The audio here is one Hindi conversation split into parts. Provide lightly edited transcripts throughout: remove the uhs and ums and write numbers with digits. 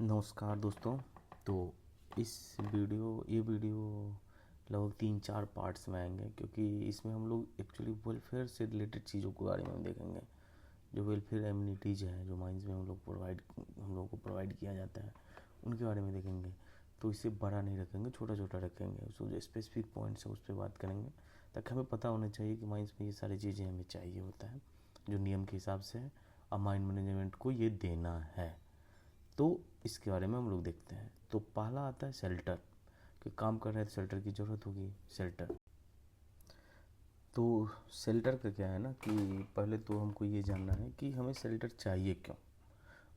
नमस्कार दोस्तों। तो ये वीडियो लगभग 3-4 पार्ट्स में आएंगे, क्योंकि इसमें हम लोग एक्चुअली वेलफेयर से रिलेटेड चीज़ों के बारे में देखेंगे। जो वेलफेयर एमिनिटीज़ हैं, जो माइंस में हम लोग को प्रोवाइड किया जाता है, उनके बारे में देखेंगे। तो इसे बड़ा नहीं रखेंगे, छोटा छोटा रखेंगे। उसको जो स्पेसिफिक पॉइंट्स है उस पर बात करेंगे, ताकि हमें पता होना चाहिए कि माइंस में ये सारी चीज़ें हमें चाहिए होता है, जो नियम के हिसाब से है, और माइंड मैनेजमेंट को ये देना है। तो इसके बारे में हम लोग देखते हैं। तो पहला आता है शेल्टर, कि काम कर रहे हैं तो शेल्टर की ज़रूरत होगी। शेल्टर, तो शेल्टर का क्या है ना, कि पहले तो हमको ये जानना है कि हमें शेल्टर चाहिए क्यों,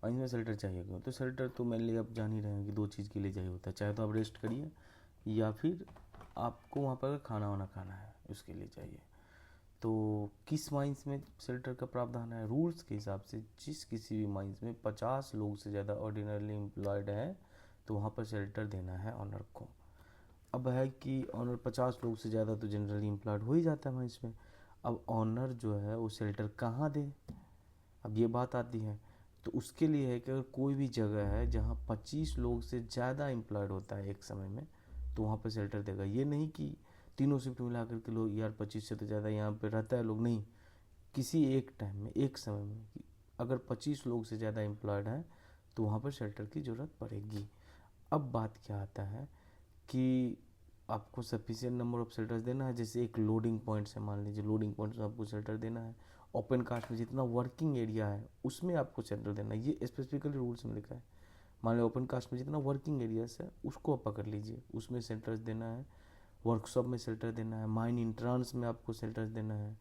और इसमें शेल्टर चाहिए क्यों। तो शेल्टर तो मेनली आप जान ही रहे हैं कि दो चीज़ के लिए चाहिए होता है। चाहे तो आप रेस्ट करिए, या फिर आपको वहाँ पर खाना वाना खाना है, उसके लिए चाहिए। तो किस माइंस में शेल्टर का प्रावधान है? रूल्स के हिसाब से जिस किसी भी माइंस में 50 लोग से ज़्यादा ऑर्डिनरली एम्प्लॉयड हैं, तो वहाँ पर शेल्टर देना है ऑनर को। अब है कि ऑनर 50 लोग से ज़्यादा तो जनरली एम्प्लॉयड हो ही जाता है माइंस में। अब ऑनर जो है वो शेल्टर कहाँ दे, अब ये बात आती है। तो उसके लिए है कि अगर कोई भी जगह है जहाँ 25 लोग से ज़्यादा एम्प्लॉयड होता है एक समय में, तो वहाँ पर शेल्टर देगा। ये नहीं कि तीनों शिफ्ट मिला करके लोग, यार 25 से तो ज़्यादा यहाँ पे रहता है लोग, नहीं। किसी एक टाइम में, एक समय में अगर 25 लोग से ज़्यादा एम्प्लॉयड हैं, तो वहाँ पर शेल्टर की ज़रूरत पड़ेगी। अब बात क्या आता है कि आपको सफिशिएंट नंबर ऑफ शेल्टर्स देना है। जैसे एक लोडिंग पॉइंट्स है, मान लीजिए लोडिंग पॉइंट्स में आपको शेल्टर देना है। ओपन कास्ट में जितना वर्किंग एरिया है उसमें आपको शेल्टर देना है, ये स्पेसिफिकली रूल्स में लिखा है। मान लीजिए ओपन कास्ट में जितना वर्किंग एरियाज है उसको आप पकड़ लीजिए, उसमें शेल्टर्स देना है। वर्कशॉप में शेल्टर देना है, माइन इंट्रांस में आपको शेल्टर्स देना है,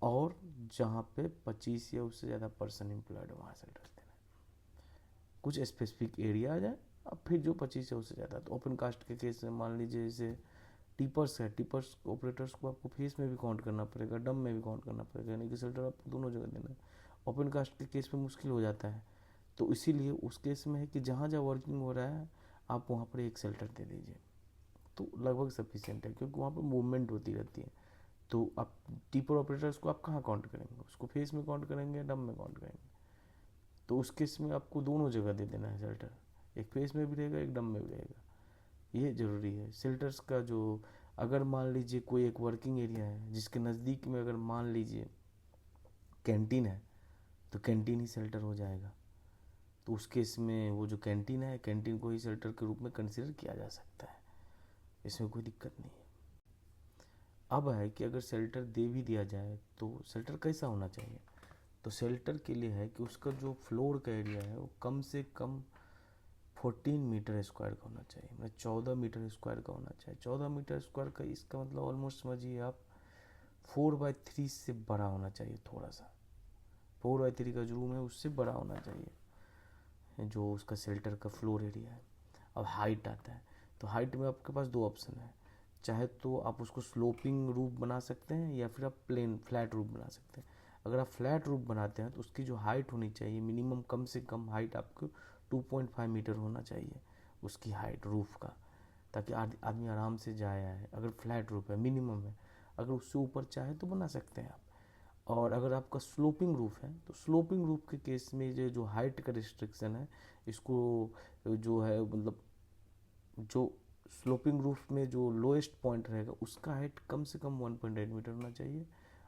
और जहाँ पे 25 या उससे ज़्यादा पर्सन एम्प्लॉयड है वहाँ शेल्टर्स देना है। कुछ स्पेसिफिक एरिया आ जाए। अब फिर जो 25 है उससे ज़्यादा, तो ओपन कास्ट के केस में मान लीजिए जैसे टिपर्स है, टिपर्स ऑपरेटर्स को आपको फेस में भी काउंट करना पड़ेगा, डम में भी काउंट करना पड़ेगा, यानी कि शेल्टर आपको दोनों जगह देना है। ओपन कास्ट के केस में मुश्किल हो जाता है, तो इसीलिए उस केस में है कि जहाँ जहाँ वर्किंग हो रहा है आप वहाँ पर एक शेल्टर दे दीजिए, तो लगभग सफिशियंट है, क्योंकि वहाँ पर मूवमेंट होती रहती है। तो आप टिपर ऑपरेटर्स को आप कहाँ काउंट करेंगे? उसको फेस में काउंट करेंगे, डम में काउंट करेंगे? तो उस केस में आपको दोनों जगह दे देना है शेल्टर, एक फेस में भी रहेगा, एक डम में भी रहेगा। ये ज़रूरी है शेल्टर्स का। जो अगर मान लीजिए कोई एक वर्किंग एरिया है जिसके नज़दीक में अगर मान लीजिए कैंटीन है, तो कैंटीन ही शेल्टर हो जाएगा। तो उस केस में वो जो कैंटीन है, कैंटीन को ही शेल्टर के रूप में कंसिडर किया जा सकता है, इसमें कोई दिक्कत नहीं है। अब है कि अगर शेल्टर दे भी दिया जाए तो शेल्टर कैसा होना चाहिए? तो शेल्टर के लिए है कि उसका जो फ्लोर का एरिया है वो कम से कम 14 मीटर स्क्वायर का होना चाहिए, मतलब 14 मीटर स्क्वायर का होना चाहिए। 14 मीटर स्क्वायर का इसका मतलब ऑलमोस्ट समझिए आप 4/3 से बड़ा होना चाहिए, थोड़ा सा 4/3 का जो रूम है उससे बड़ा होना चाहिए, जो उसका शेल्टर का फ्लोर एरिया है। अब हाइट आता है, तो हाइट में आपके पास दो ऑप्शन है। चाहे तो आप उसको स्लोपिंग रूफ बना सकते हैं, या फिर आप प्लेन फ्लैट रूफ बना सकते हैं। अगर आप फ्लैट रूफ बनाते हैं तो उसकी जो हाइट होनी चाहिए मिनिमम, कम से कम हाइट आपको 2.5 मीटर होना चाहिए, उसकी हाइट रूफ का, ताकि आदमी आराम से जाए आए। अगर फ्लैट रूफ है, मिनिमम है। अगर उससे ऊपर चाहे तो बना सकते हैं आप। और अगर आपका स्लोपिंग रूफ है, तो स्लोपिंग रूफ के केस में जो हाइट का रिस्ट्रिक्शन है, इसको जो है मतलब जो स्लोपिंग रूफ में जो लोएस्ट पॉइंट रहेगा उसका हाइट कम से कम 1.8 मीटर होना चाहिए,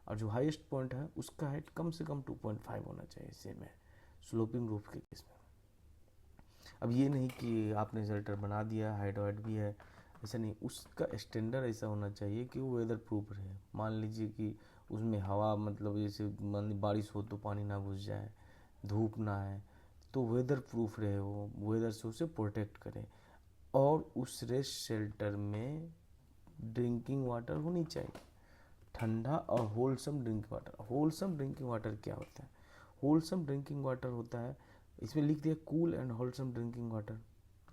और जो हाईएस्ट पॉइंट है उसका हाइट कम से कम 2.5 होना चाहिए, सेम है स्लोपिंग रूफ के केस में। अब ये नहीं कि आपने शेल्टर बना दिया, हाइट वाइट भी है, ऐसा नहीं। उसका स्टैंडर्ड ऐसा होना चाहिए कि वो वेदर प्रूफ रहे। मान लीजिए कि उसमें हवा, मतलब जैसे मान ली बारिश हो तो पानी ना घुस जाए, धूप ना आए, तो वेदर प्रूफ रहे, वो वेदर से उसे प्रोटेक्ट करे। और उस रेस्ट शेल्टर में ड्रिंकिंग वाटर होनी चाहिए, ठंडा और wholesome drinking water. Wholesome drinking water क्या होता है? होलसम ड्रिंकिंग वाटर होता है, इसमें लिख दिया cool and wholesome drinking water.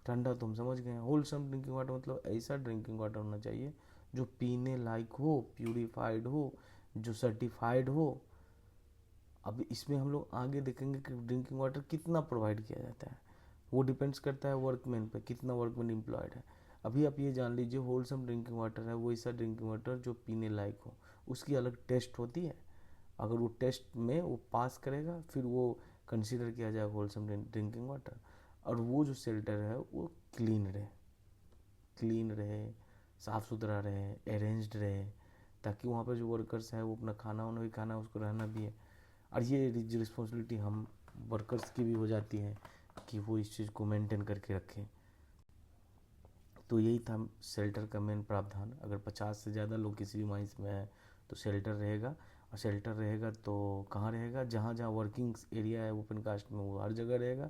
ठंडा तो हम समझ गए हैं, होलसम ड्रिंकिंग वाटर मतलब ऐसा ड्रिंकिंग वाटर होना चाहिए जो पीने लायक हो, प्यूरिफाइड हो, जो सर्टिफाइड हो। अब इसमें हम लोग आगे देखेंगे कि ड्रिंकिंग वाटर कितना प्रोवाइड किया जाता है, वो डिपेंड्स करता है वर्कमैन पे, कितना वर्कमैन एम्प्लॉयड है। अभी आप ये जान लीजिए होलसम ड्रिंकिंग वाटर है वो ऐसा ड्रिंकिंग वाटर जो पीने लायक हो। उसकी अलग टेस्ट होती है, अगर वो टेस्ट में वो पास करेगा फिर वो कंसीडर किया जाएगा होलसम ड्रिंकिंग वाटर। और वो जो शेल्टर है वो क्लीन रहे, साफ़ सुथरा रहे, अरेंज्ड रहे, ताकि वहाँ पर जो वर्कर्स हैं वो अपना खाना वाना भी खाना, उसको रहना भी है। और ये रिस्पॉन्सिबिलिटी हम वर्कर्स की भी हो जाती है कि वो इस चीज़ को मेंटेन करके रखें। तो यही था शेल्टर का मेन प्रावधान। अगर 50 से ज़्यादा लोग किसी भी माइंस में हैं तो शेल्टर रहेगा। और शेल्टर रहेगा तो कहाँ रहेगा, जहाँ जहाँ वर्किंग एरिया है ओपन कास्ट में वो हर जगह रहेगा।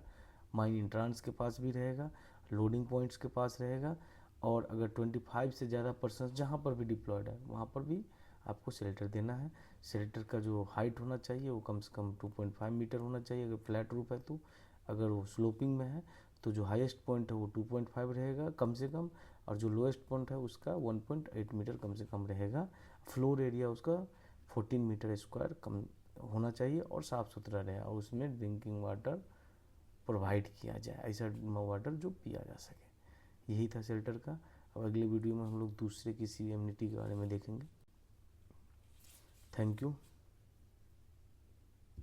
माइन इंट्रांस के पास भी रहेगा, लोडिंग पॉइंट्स के पास रहेगा, और अगर 25 से ज़्यादा पर्सन जहाँ पर भी डिप्लॉयड है वहाँ पर भी आपको शेल्टर देना है। शेल्टर का जो हाइट होना चाहिए वो कम से कम 2.5 मीटर होना चाहिए अगर फ्लैट रूफ है तो। अगर वो स्लोपिंग में है तो जो हाईएस्ट पॉइंट है वो 2.5 रहेगा कम से कम, और जो लोएस्ट पॉइंट है उसका 1.8 मीटर कम से कम रहेगा। फ्लोर एरिया उसका 14 मीटर स्क्वायर कम होना चाहिए और साफ़ सुथरा रहे, और उसमें ड्रिंकिंग वाटर प्रोवाइड किया जाए, ऐसा वाटर जो पिया जा सके। यही था शेल्टर का। अब अगले वीडियो में हम लोग दूसरे किसी एमिनिटी के बारे में देखेंगे। Thank you.